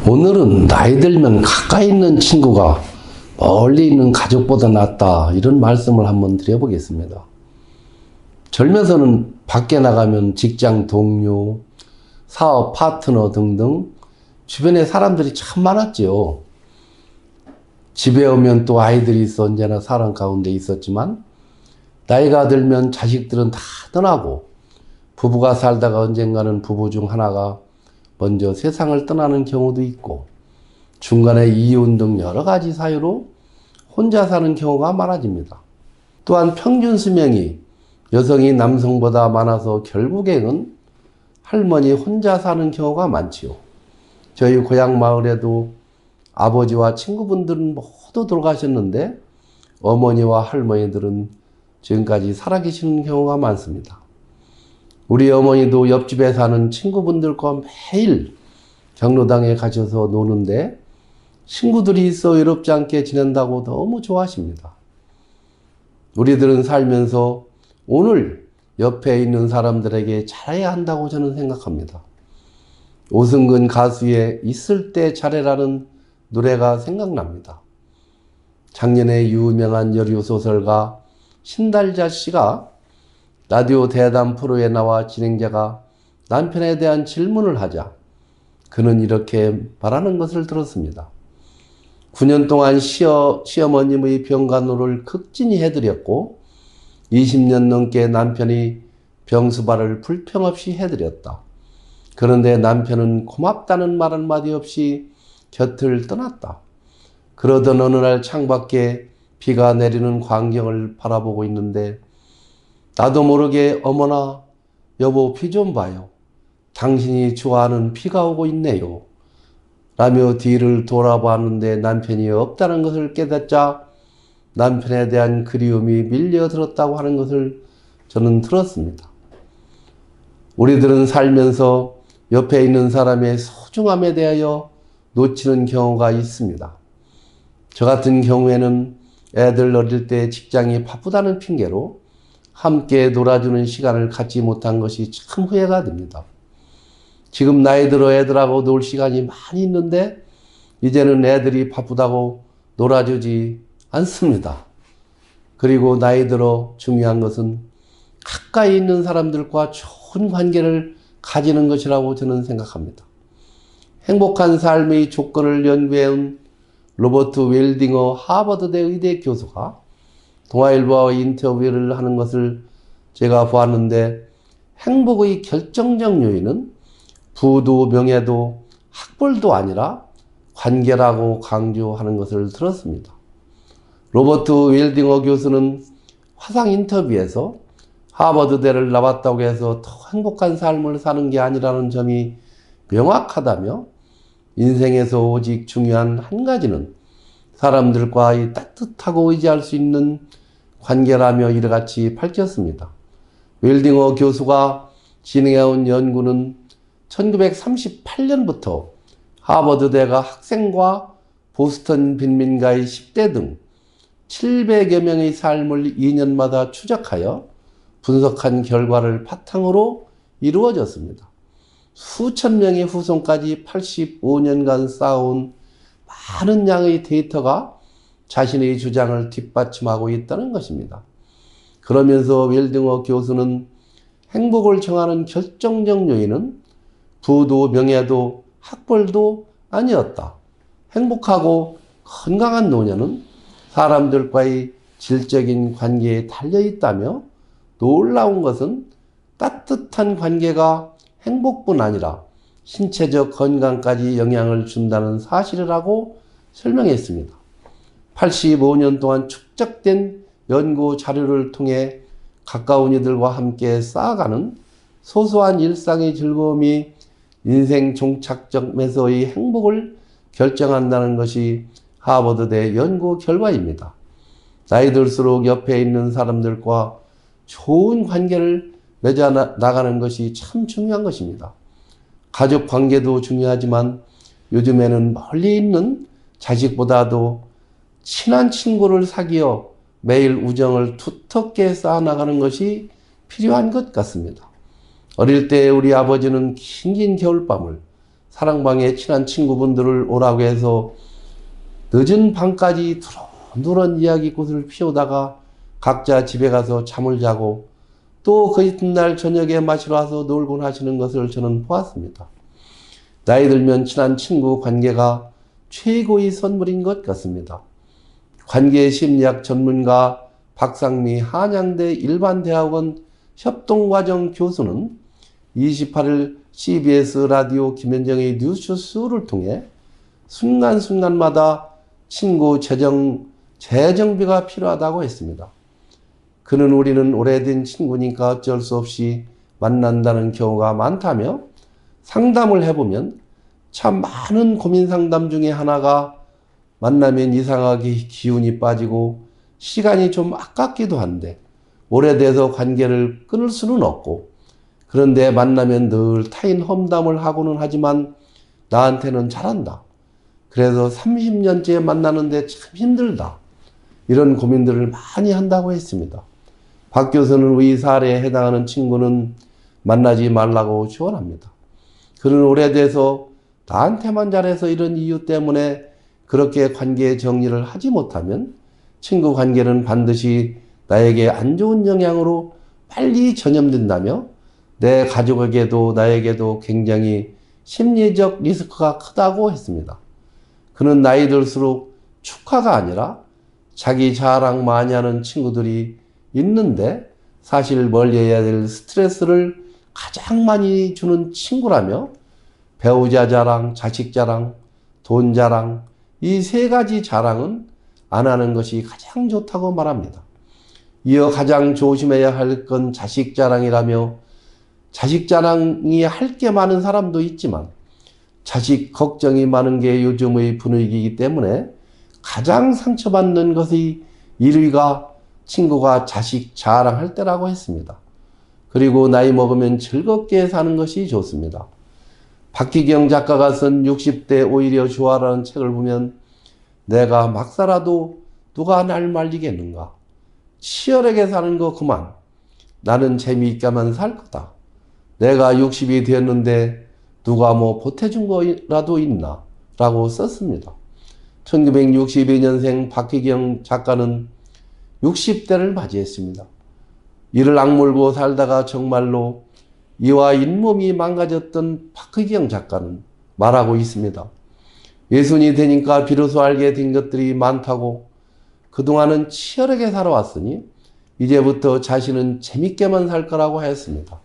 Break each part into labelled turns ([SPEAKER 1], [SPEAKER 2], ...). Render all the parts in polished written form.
[SPEAKER 1] 오늘은 나이 들면 가까이 있는 친구가 멀리 있는 가족보다 낫다, 이런 말씀을 한번 드려보겠습니다. 젊어서는 밖에 나가면 직장 동료, 사업 파트너 등등 주변에 사람들이 참 많았죠. 집에 오면 또 아이들이 있어 언제나 사람 가운데 있었지만, 나이가 들면 자식들은 다 떠나고 부부가 살다가 언젠가는 부부 중 하나가 먼저 세상을 떠나는 경우도 있고, 중간에 이혼 등 여러 가지 사유로 혼자 사는 경우가 많아집니다. 또한 평균 수명이 여성이 남성보다 많아서 결국에는 할머니 혼자 사는 경우가 많지요. 저희 고향 마을에도 아버지와 친구분들은 모두 돌아가셨는데 어머니와 할머니들은 지금까지 살아계시는 경우가 많습니다. 우리 어머니도 옆집에 사는 친구분들과 매일 경로당에 가셔서 노는데 친구들이 있어 외롭지 않게 지낸다고 너무 좋아하십니다. 우리들은 살면서 오늘 옆에 있는 사람들에게 잘해야 한다고 저는 생각합니다. 오승근 가수의 있을 때 잘해라는 노래가 생각납니다. 작년에 유명한 여류소설가 신달자 씨가 라디오 대담 프로에 나와 진행자가 남편에 대한 질문을 하자 그는 이렇게 말하는 것을 들었습니다. 9년 동안 시어머님의 병간호를 극진히 해드렸고 20년 넘게 남편이 병수발을 불평 없이 해드렸다. 그런데 남편은 고맙다는 말 한마디 없이 곁을 떠났다. 그러던 어느 날 창밖에 비가 내리는 광경을 바라보고 있는데 나도 모르게 어머나 여보 비 좀 봐요. 당신이 좋아하는 비가 오고 있네요. 라며 뒤를 돌아봤는데 남편이 없다는 것을 깨닫자 남편에 대한 그리움이 밀려들었다고 하는 것을 저는 들었습니다. 우리들은 살면서 옆에 있는 사람의 소중함에 대하여 놓치는 경우가 있습니다. 저 같은 경우에는 애들 어릴 때 직장이 바쁘다는 핑계로 함께 놀아주는 시간을 갖지 못한 것이 참 후회가 됩니다. 지금 나이 들어 애들하고 놀 시간이 많이 있는데 이제는 애들이 바쁘다고 놀아주지 않습니다. 그리고 나이 들어 중요한 것은 가까이 있는 사람들과 좋은 관계를 가지는 것이라고 저는 생각합니다. 행복한 삶의 조건을 연구해온 로버트 웰딩어 하버드대 의대 교수가 동아일보와 인터뷰를 하는 것을 제가 보았는데 행복의 결정적 요인은 부도 명예도 학벌도 아니라 관계라고 강조하는 것을 들었습니다. 로버트 웰딩어 교수는 화상 인터뷰에서 하버드대를 나왔다고 해서 더 행복한 삶을 사는 게 아니라는 점이 명확하다며 인생에서 오직 중요한 한 가지는 사람들과의 따뜻하고 의지할 수 있는 관계라며 이같이 밝혔습니다. 웰딩어 교수가 진행해온 연구는 1938년부터 하버드대가 학생과 보스턴 빈민가의 10대 등 700여 명의 삶을 2년마다 추적하여 분석한 결과를 바탕으로 이루어졌습니다. 수천 명의 후손까지 85년간 쌓아온 많은 양의 데이터가 자신의 주장을 뒷받침하고 있다는 것입니다. 그러면서 웰딩어 교수는 행복을 정하는 결정적 요인은 부도 명예도 학벌도 아니었다. 행복하고 건강한 노년은 사람들과의 질적인 관계에 달려있다며 놀라운 것은 따뜻한 관계가 행복뿐 아니라 신체적 건강까지 영향을 준다는 사실이라고 설명했습니다. 85년 동안 축적된 연구 자료를 통해 가까운 이들과 함께 쌓아가는 소소한 일상의 즐거움이 인생 종착적 매서의 행복을 결정한다는 것이 하버드대 연구 결과입니다. 나이 들수록 옆에 있는 사람들과 좋은 관계를 맺어 나가는 것이 참 중요한 것입니다. 가족 관계도 중요하지만 요즘에는 멀리 있는 자식보다도 친한 친구를 사귀어 매일 우정을 두텁게 쌓아나가는 것이 필요한 것 같습니다. 어릴 때 우리 아버지는 긴긴 겨울밤을 사랑방에 친한 친구분들을 오라고 해서 늦은 밤까지 두런두런 이야기꽃을 피우다가 각자 집에 가서 잠을 자고 또 그 이튿날 저녁에 마시러 와서 놀곤 하시는 것을 저는 보았습니다. 나이 들면 친한 친구 관계가 최고의 선물인 것 같습니다. 관계심리학 전문가 박상미 한양대 일반대학원 협동과정 교수는 28일 CBS 라디오 김현정의 뉴스쇼를 통해 순간순간마다 친구 재정비가 필요하다고 했습니다. 그는 우리는 오래된 친구니까 어쩔 수 없이 만난다는 경우가 많다며 상담을 해보면 참 많은 고민 상담 중에 하나가 만나면 이상하게 기운이 빠지고 시간이 좀 아깝기도 한데 오래돼서 관계를 끊을 수는 없고 그런데 만나면 늘 타인 험담을 하고는 하지만 나한테는 잘한다. 그래서 30년째 만나는데 참 힘들다. 이런 고민들을 많이 한다고 했습니다. 박 교수는 이 사례에 해당하는 친구는 만나지 말라고 조언합니다. 그는 오래돼서 나한테만 잘해서 이런 이유 때문에 그렇게 관계 정리를 하지 못하면 친구 관계는 반드시 나에게 안 좋은 영향으로 빨리 전염된다며 내 가족에게도 나에게도 굉장히 심리적 리스크가 크다고 했습니다. 그는 나이 들수록 축하가 아니라 자기 자랑 많이 하는 친구들이 있는데 사실 멀리해야 될 스트레스를 가장 많이 주는 친구라며 배우자 자랑, 자식 자랑, 돈 자랑 이 세 가지 자랑은 안 하는 것이 가장 좋다고 말합니다. 이어 가장 조심해야 할 건 자식 자랑이라며 자식 자랑이 할 게 많은 사람도 있지만 자식 걱정이 많은 게 요즘의 분위기이기 때문에 가장 상처받는 것의 1위가 친구가 자식 자랑할 때라고 했습니다. 그리고 나이 먹으면 즐겁게 사는 것이 좋습니다. 박희경 작가가 쓴 60대 오히려 좋아라는 책을 보면 내가 막 살아도 누가 날 말리겠는가. 치열하게 사는 거 그만. 나는 재미있게만 살 거다. 내가 60이 되었는데 누가 뭐 보태준 거라도 있나? 라고 썼습니다. 1962년생 박희경 작가는 60대를 맞이했습니다. 이를 악물고 살다가 정말로 이와 잇몸이 망가졌던 박희경 작가는 말하고 있습니다. 예순이 되니까 비로소 알게 된 것들이 많다고 그동안은 치열하게 살아왔으니 이제부터 자신은 재밌게만 살 거라고 했습니다.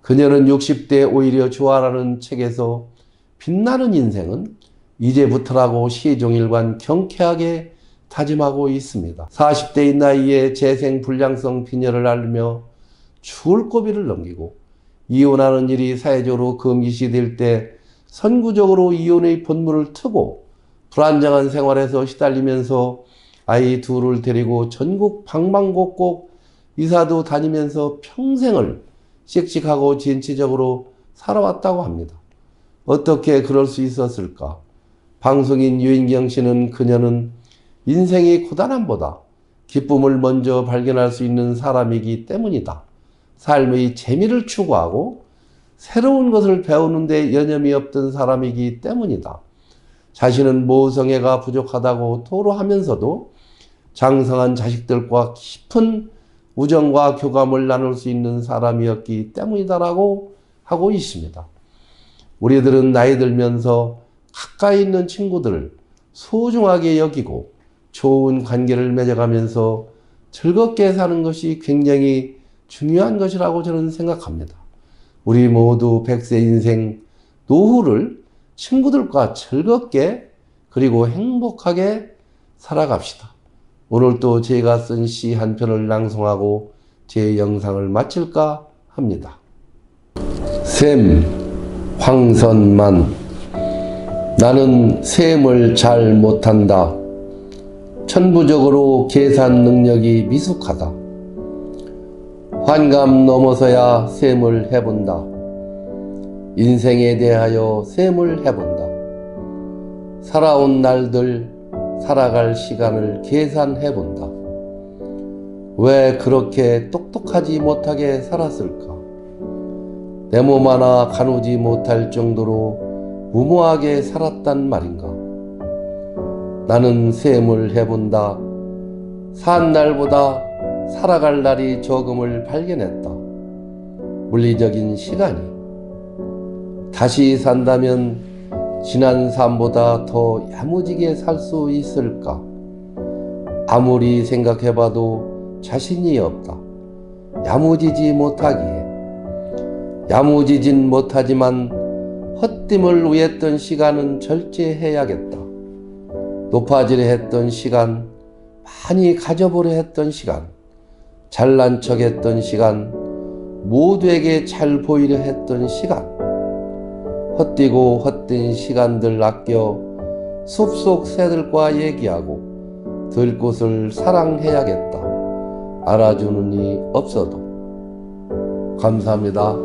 [SPEAKER 1] 그녀는 60대 오히려 좋아라는 책에서 빛나는 인생은 이제부터라고 시종일관 경쾌하게 다짐하고 있습니다. 40대의 나이에 재생 불량성 빈혈을 앓으며 죽을 고비를 넘기고 이혼하는 일이 사회적으로 금기시될 때 선구적으로 이혼의 본문을 트고 불안정한 생활에서 시달리면서 아이 둘을 데리고 전국 방방곡곡 이사도 다니면서 평생을 씩씩하고 진취적으로 살아왔다고 합니다. 어떻게 그럴 수 있었을까? 방송인 유인경 씨는 그녀는 인생의 고단함보다 기쁨을 먼저 발견할 수 있는 사람이기 때문이다. 삶의 재미를 추구하고 새로운 것을 배우는 데 여념이 없던 사람이기 때문이다. 자신은 모성애가 부족하다고 토로하면서도 장성한 자식들과 깊은 우정과 교감을 나눌 수 있는 사람이었기 때문이다라고 하고 있습니다. 우리들은 나이 들면서 가까이 있는 친구들을 소중하게 여기고 좋은 관계를 맺어가면서 즐겁게 사는 것이 굉장히 중요한 것이라고 저는 생각합니다. 우리 모두 100세 인생 노후를 친구들과 즐겁게 그리고 행복하게 살아갑시다. 오늘 또 제가 쓴 시 한 편을 낭송하고 제 영상을 마칠까 합니다. 샘 황선만 나는 셈을 잘 못한다. 천부적으로 계산 능력이 미숙하다. 환감 넘어서야 셈을 해본다. 인생에 대하여 셈을 해본다. 살아온 날들, 살아갈 시간을 계산해본다. 왜 그렇게 똑똑하지 못하게 살았을까? 내 몸 하나 가누지 못할 정도로 무모하게 살았단 말인가? 나는 셈을 해본다. 산 날보다 살아갈 날이 적음을 발견했다. 물리적인 시간이. 다시 산다면 지난 삶보다 더 야무지게 살 수 있을까? 아무리 생각해봐도 자신이 없다. 야무지지 못하기에. 야무지진 못하지만 헛됨을 위했던 시간은 절제해야겠다. 높아지려 했던 시간, 많이 가져보려 했던 시간, 잘난 척 했던 시간, 모두에게 잘 보이려 했던 시간, 헛되고 헛된 시간들 아껴 숲속 새들과 얘기하고 들꽃을 사랑해야겠다. 알아주는 이 없어도. 감사합니다.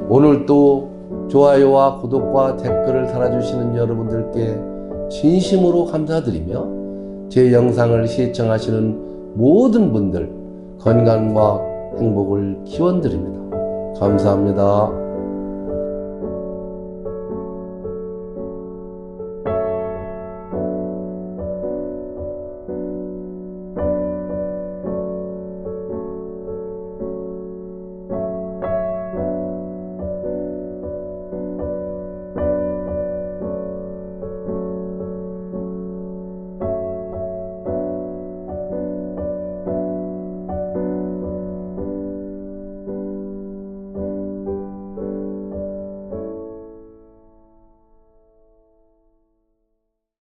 [SPEAKER 1] 오늘 또 좋아요와 구독과 댓글을 달아주시는 여러분들께 진심으로 감사드리며 제 영상을 시청하시는 모든 분들 건강과 행복을 기원드립니다. 감사합니다.